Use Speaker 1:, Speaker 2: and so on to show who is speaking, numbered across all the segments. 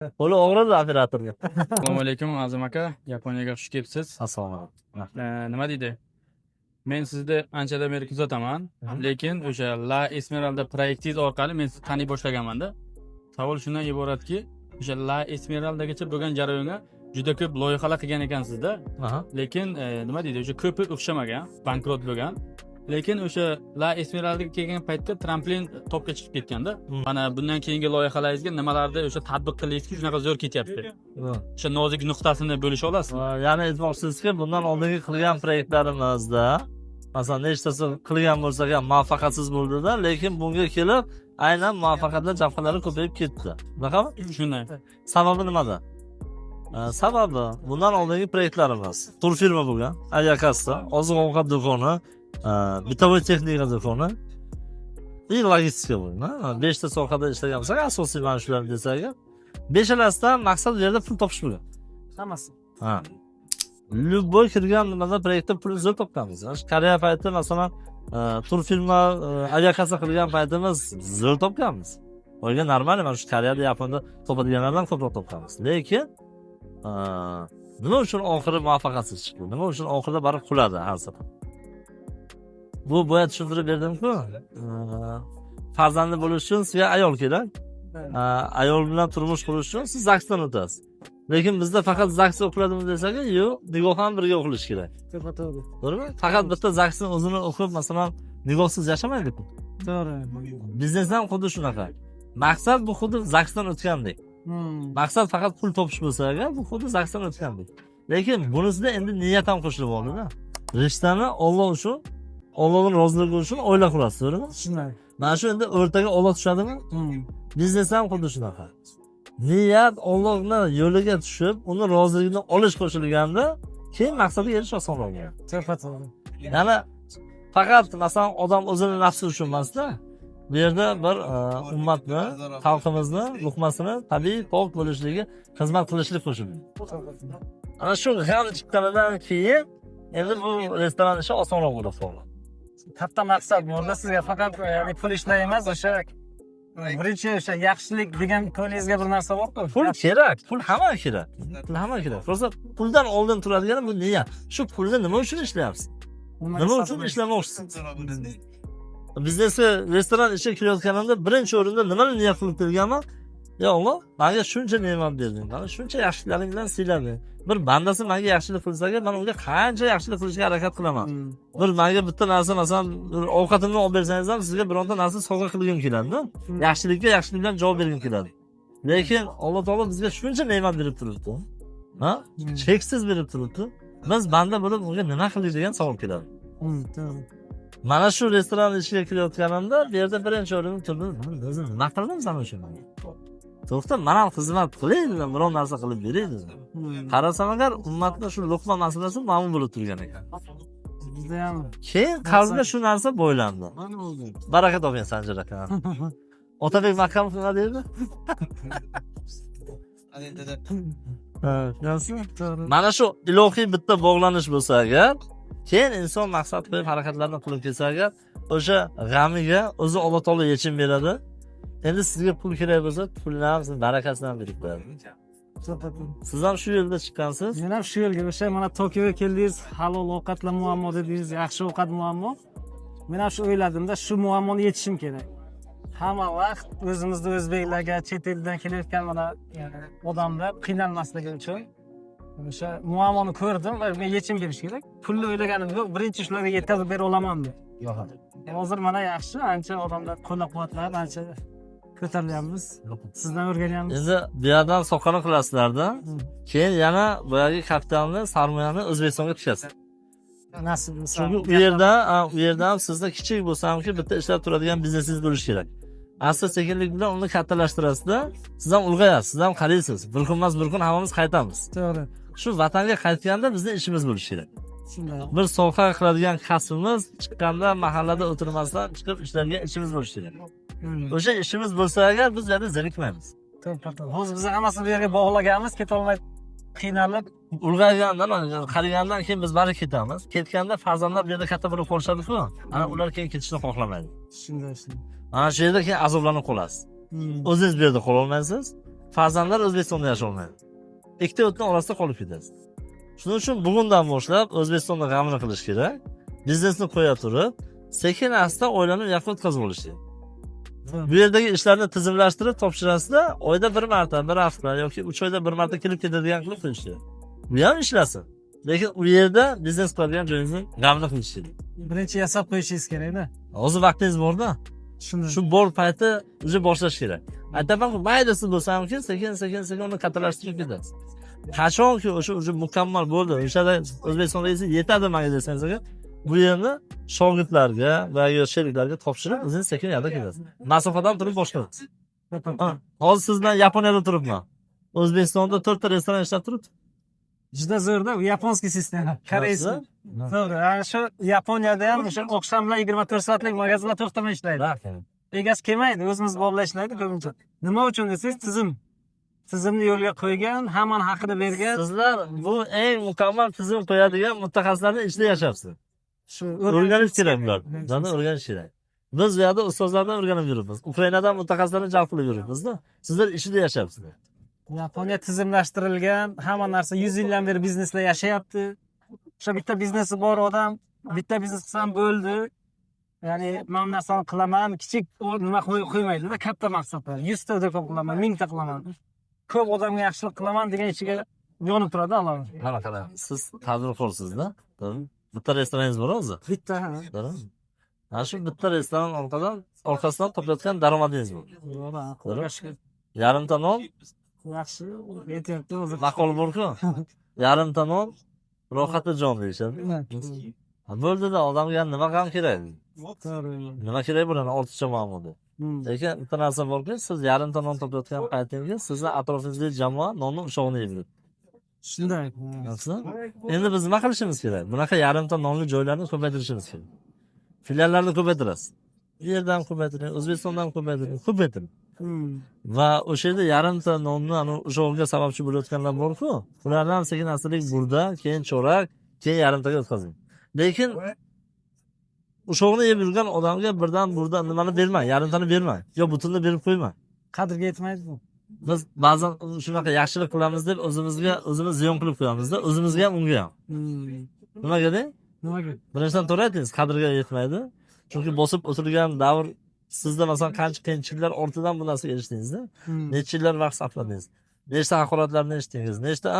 Speaker 1: Qo'li og'ridi operatorga.
Speaker 2: Assalomu alaykum Azim aka, Yaponiyaga xush kelibsiz.
Speaker 1: Assalomu alaykum.
Speaker 2: Nima deydi? Men sizni anchadan beri kuzataman, lekin o'sha La Esmeralda proyektingiz orqali men sizni taniy boshlaganman-da. Savol shundan iboratki, o'sha La Esmeraldagacha bo'lgan jarayonga juda ko'p loyihalar qilgan ekansizda. Lekin nima deydi? O'sha ko'pi o'xshamagan, bankrot bo'lgan. Lekin o'sha La Esmeraldaga kelgan paytda tramplin topga chiqib ketganda, mana bundan keyingi loyihalaringizga nimalarda o'sha tatbiq qilyapsiz, shunaqa zo'r ketyapti. O'sha nozik nuqtasini bo'lisha olasizmi?
Speaker 1: Ya'ni aytmoqchisizki, bundan oldingi qilgan proyektlarimizda masalan nechtasi qilgan bo'lsak ham muvaffaqiyatsiz bo'ldi-da, lekin bunga kelib aynan muvaffaqiyatlar jabhalari ko'payib ketdi. Bunaqami?
Speaker 2: Shunday.
Speaker 1: Sababi nimada? Sababi bundan oldingi proyektlarimiz turfirma bo'lgan, aviakassa, oziq-ovqat do'koni, bitovoy texnika do'koni, logistika bo'lgan. 5 ta sohada ishlagan bo'lsak, asosiy mana shular desak, beshalasidan maqsad bu yerda pul topish bo'lgan.
Speaker 2: Hammasi.
Speaker 1: Ha. Любой kirgan nimada proyektda pul zo'r topganmiz. Koreya payti masalan, turfirma, aviakassa qilgan paytimiz zo'r topganmiz. O'yga normal, mana shu Koreyada, Yaponiyada topadiganlardan ko'proq topganmiz. Lekin nima uchun oxiri muvaffaqiyatsiz chiqdi? Nima uchun oxirida baribir quladi har safar? Bu boya tushuntirib berdim-ku. Farzandli bo'lish uchun sizga ayol kerak. Ayol bilan turmush qurish uchun siz zagsdan o'tasiz. Lekin bizda faqat zaks o'qiladimi desak, yo'q, nikoh ham birga o'qilishi kerak. To'g'rimi? Faqat bitta zaksni o'zini o'qib, masalan, nikohsiz yashamaydi-ku.
Speaker 2: To'g'ri.
Speaker 1: Biznes ham xuddi shunaqa. Maqsad bu xuddi zaksdan o'tgandek. Maqsad faqat pul topish bo'lsa agar, bu xuddi zaksdan o'tgandek. Lekin bunisida endi niyat ham qo'shilib oldi-da. Rishtani Alloh uchun, Allohning roziligi uchun o'yla qurasiz, to'g'rimi?
Speaker 2: Shunday.
Speaker 1: Mana shu endi o'rtaga Alloh tushadimi? Biznes ham xuddi shunaqa. Niyat Allohning yo'liga tushib, uni roziligidan olish qo'shilganda, keyin maqsadga erish osonroq bo'ladi. Ya'ni faqat masalan odam o'zini nafsi uchun emas-da, bu yerda bir ummatni, xalqimizni luqmasini tabiiy pok bo'lishligi, xizmat qilishlik qo'shiladi. Ana shu g'am chiqqanidan keyin endi bu restoran ishi osonroq bo'lib qoladi.
Speaker 3: Katta maqsad burada sizga faqat pul ishlar emas, o'sha birinchi o'sha yaxshilik degan ko'ngilingizga bir narsa borku.
Speaker 1: Pul kerak, pul hamma kerak. Pul hamma kerak. Просто puldan oldin turadigan bu niyat. Shu pulni nima uchun ishlayapsiz? Nima uchun ishlamoqchisiz? Biznesga restoran ishga kirayotganimda birinchi o'rinda nimani niyat qilib kelganman? Ya Alloh, menga shuncha ne'mat berding, mana shuncha yaxshiliklaring bilan siylading. Bir bandasi menga yaxshilik qilsa-ga, men unga qancha yaxshilik qilishga harakat qilaman. Bir menga bitta narsa, masalan, ovqatimni olib bersangiz ham sizga bironta narsa sovg'a qilgim keladi-da. Yaxshilikka yaxshilik bilan javob bergim keladi. Lekin Alloh taolo bizga shuncha ne'mat berib turibdi. Ha? Cheksiz berib turibdi. Biz banda bo'lib unga nima qildik degan savol keladi. Mana shu restoran ishiga kirayotganimda, bu yerda birinchi o'rinda turdim. O'zim nima qildim sana uchun? To'xta, mana xizmat qiling, biron narsa qilib beraydi. Qarasam agar ummatda shu luqma masalasi ma'lum bo'lib turgan ekan.
Speaker 3: Bizda ham
Speaker 1: Keyin qalbimga shu narsa bo'ylandi. Baraka toping Sanjar aka. Otabek Makamov nima deydi? Mana shu ilohiy bitta bog'lanish bo'lsa agar, keyin inson maqsad qo'yib harakatlarni qilib kelsa agar, o'sha g'amiga o'zi Alloh taolo yechim beradi. Endi sizga pul kerak bo'lsa, pulni ham siz barakasidan berib qo'yadi. Siz ham shu yo'lda chiqqansiz.
Speaker 3: Men ham shu yo'lga o'sha mana Tokioga keldingiz, halol ovqatlar muammo dedingiz, yaxshi ovqat muammo. Men ham shu o'yladimda, shu muammoni yechishim kerak. Hamma vaqt o'zimizda o'zbeklarga, chet eldan kelayotgan mana odamlar qiynalmasligi uchun o'sha muammoni ko'rdim va men yechim berish kerak. Pulni o'ylaganim yo'q, birinchi shularga yetkazib bera olaman deb. Hozir mana yaxshi, ancha odamlar qo'llab-quvvatlab, ancha ko'tarilyapmiz. Sizdan o'rganyapmiz.
Speaker 1: Endi bu yerdan soqani qilasizlarda, keyin yana boyagi kapitalni, sarmoyani O'zbekistonga tushasiz.
Speaker 3: Nasib bo'lsa.
Speaker 1: Chunki u yerda ham sizda kichik bo'lsa hamki bitta ishlab turadigan biznesingiz bo'lishi kerak. Asta sekinlik bilan uni kattalashtirasiz-da, siz ham ulg'ayasiz, siz ham qaraysiz. Bir kunmas bir kun hammamiz qaytamiz.
Speaker 3: To'g'ri.
Speaker 1: Shu vatanga qaytganda bizning ishimiz bo'lishi kerak.
Speaker 3: Shunday.
Speaker 1: Bir soha qiladigan kasbimiz chiqqanda mahallada o'tirmasdan chiqib ishlarga ishimiz bo'lishi kerak. O'sha ishimiz bo'lsa agar biz yerda zerikmaymiz.
Speaker 3: To'g'ri. Hozir biz hammasini bu yerga bog'laganmiz, keta olmay qiynalib,
Speaker 1: ulg'aygandan, qarigandan keyin biz bari ketamiz. Ketganda farzandlar bu yerda katta bo'lib qolishadi-ku. Ana ular keyin ketishni xohlamaydi.
Speaker 3: shunday.
Speaker 1: Ana shu yerda keyin azoblanib qolasiz. O'zingiz bu yerda qola olmaysiz. farzandlar O'zbekistonda yasholmaydi. Ikkita o'tdan orasida qolib ketasiz. Shuning uchun bugundan boshlab O'zbekistonda g'amini qilish kerak. Biznesni qo'ya turib, sekin asta oilani u yoqqa o'tkazib olish kerak. Bu yerdagi ishlarni tizimlashtirib topshirasizda, oyda bir marta, bir hafta yoki 3 oyda bir marta kelib ketadigan qilib qo'yish kerak. Bu ham ishlasin. Lekin u yerda biznes qiladigan joyingizni g'amini qilish kerak.
Speaker 3: Birinchi yasab qo'yishingiz kerak-da.
Speaker 1: Hozir vaqtingiz bor-da.
Speaker 3: Shuni.
Speaker 1: Shu bor payti уже boshlash kerak. Aytaman, mayda siz bo'lsa-ki, sekin uni kattalashtirib ketasiz. Qachonki o'sha mukammal bo'ldi, o'shada O'zbekistonda yetadi menga desangiz, bu yerni shogirdlarga va sheriklarga topshirib, o'zingiz sekin yana ketasiz. Masofadan turib boshlaysiz. Hozir siz bilan Yaponiyada turibman. O'zbekistonda 4 ta restoran ishlab turibdi.
Speaker 3: Juda zo'rda, u yaponskiy sistema. Koreys. To'g'ri. Ana shu Yaponiyada ham o'sha oqshomlar 24 soatlik magazinlar to'xtamay ishlaydi. Egasi kelmaydi, o'zimiz bog'lab ishlaydi ko'pincha. Nima uchun desangiz, tizimni yo'lga qo'ygan, hammani haqini bergan.
Speaker 1: Sizlar bu eng mukammal tizim qo'yadigan mutaxassislarning ichida yashayapsiz.
Speaker 3: Shu
Speaker 1: O'rganish kerak bularni, o'rganish kerak. Biz bu yerda ustozlardan o'rganib yuribmiz. Ukrainadan mutaxassislarni jalb qilib yuribmiz-da. Sizlar ichida yashayapsizlar.
Speaker 3: Yaponiya tizimlashtirilgan, hamma narsa 100 yildan beri biznesda yashayapti. O'sha bitta biznesi bor odam, bitta biznes qilsam bo'ldi. Ya'ni men narsani qilaman, kichik nima qo'ymaydi-da, katta maqsadlar. 100 ta do'kon qilaman, 1000 ta qilaman. Ko'p odamga yaxshilik qilaman degan ichiga yonib turadi Alloh.
Speaker 1: Qanaqa? Siz tadbirkorsizda? Bitta restoraningiz bor hozir?
Speaker 3: Bitta, ha.
Speaker 1: Ana shu bitta restoran orqasidan toplayotgan daromadingiz bor.
Speaker 3: To'g'ri.
Speaker 1: Yarimta non,
Speaker 3: Yaxshi, yetyapti o'zi.
Speaker 1: maqol bor-ku. Yarimta non, rohati jon deyishadi. Bo'ldi-da, odamga nima ham kerak?
Speaker 3: To'g'ri.
Speaker 1: Nima kerak bo'ladi ortiqcha ma'mudi? Lekin bitta narsa borki, siz yarimta non toplayotgan paytingiz, sizni atrofingizdagi jamoa nonni ushog'ini yeb yuradi.
Speaker 3: Shunday.
Speaker 1: Endi biz nima qilishimiz kerak? Bunaqa yarimta nonli joylarni ko'paytirishimiz kerak. Filiallarni ko'paytirasiz. Bu yerdan ko'paytiring, O'zbekistondan ko'paytiring. Va o'sha yerda yarimta nonni ushog'iga sababchi bo'layotganlar bor-ku, ularni ham sekin-astalik burda, keyin cho'rak, keyin yarimtaga o'tkazing. Lekin ushog'ini yeb yurgan odamga birdan burda nimani bermang, yarimtani bermang, yo butunni berib qo'ymang.
Speaker 3: Qadrga yetmaydi bu.
Speaker 1: Biz ba'zan shunaqa yaxshilik qilamiz deb o'zimiz ziyon qilib qo'yamiz-da, o'zimizga ham unga ham. Nimaga deng?
Speaker 3: Nimaga?
Speaker 1: Birinchidan to'g'ri aytingiz, qadrga yetmaydi. Chunki bosib o'tirgan davr sizda masalan qancha qiyinchiliklar ortidan bu narsaga erishdingiz-da. Necha yillar vaqt sarfladingiz. Nechta haqoratlarni eshitdingiz, nechta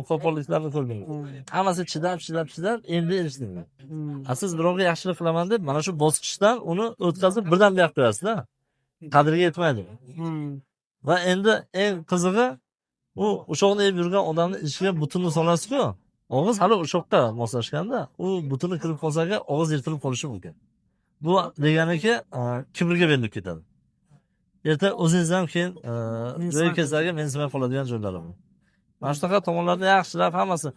Speaker 1: qo'polliklarni ko'rdingiz. Hammasi chidab, endi erishdingiz. Siz birovga yaxshilik qilaman deb mana shu bosqichdan uni o'tkazib birdan berib qo'yasiz-da. Qadriga yetmaydi. Va endi eng qizig'i u ushog'ini yeb yurgan odamning ichiga butunni solasiz-ku. Og'iz hali ushokda moslashganda, u butuni kirib qolsa-ga og'iz yirtilib qolishi mumkin. Bu deganiki kibrga berilib ketadi. Erta o'zingizdan keyin joy kesarga mensimay qoladigan joylari bor. Mana shunaqa tomonlarni yaxshilab hammasi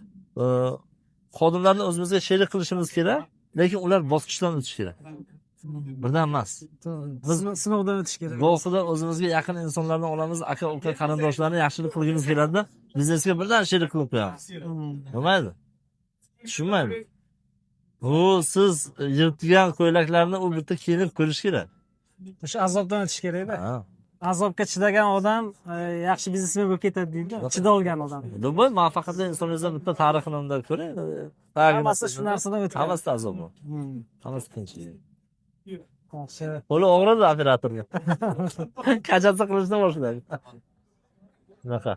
Speaker 1: xodimlarni o'zimizga sherik qilishimiz kerak, lekin ular bosqichdan o'tish kerak. Birdan emas.
Speaker 3: Biz sinovdan o'tish kerak.
Speaker 1: Go'sida o'zimizga yaqin insonlarni olamiz, aka-uka qarindoshlarni yaxshilik qilgimiz keladi, biznesga birdan sherik qilib qo'yamiz. Bo'lmaydi. Tushunmaydi. Bu siz yirtgan ko'ylaklarni u bitta kiyinib ko'rish kerak.
Speaker 3: O'sha azobdan o'tish kerak-da. Azobga chidagan odam yaxshi biznesmen bo'lib ketadi deydi. Chidolgan odam.
Speaker 1: Bu muvaffaqiyatli insonlardan bitta tarixini ko'ring.
Speaker 3: Hammasi shu narsadan o'tgan.
Speaker 1: Hammasida azob bor. Hammasi qiyinchilik.
Speaker 3: Yaxshi.
Speaker 1: Qo'li og'ridi operatorga. Kachasi qilishni boshladi. Shunaqa.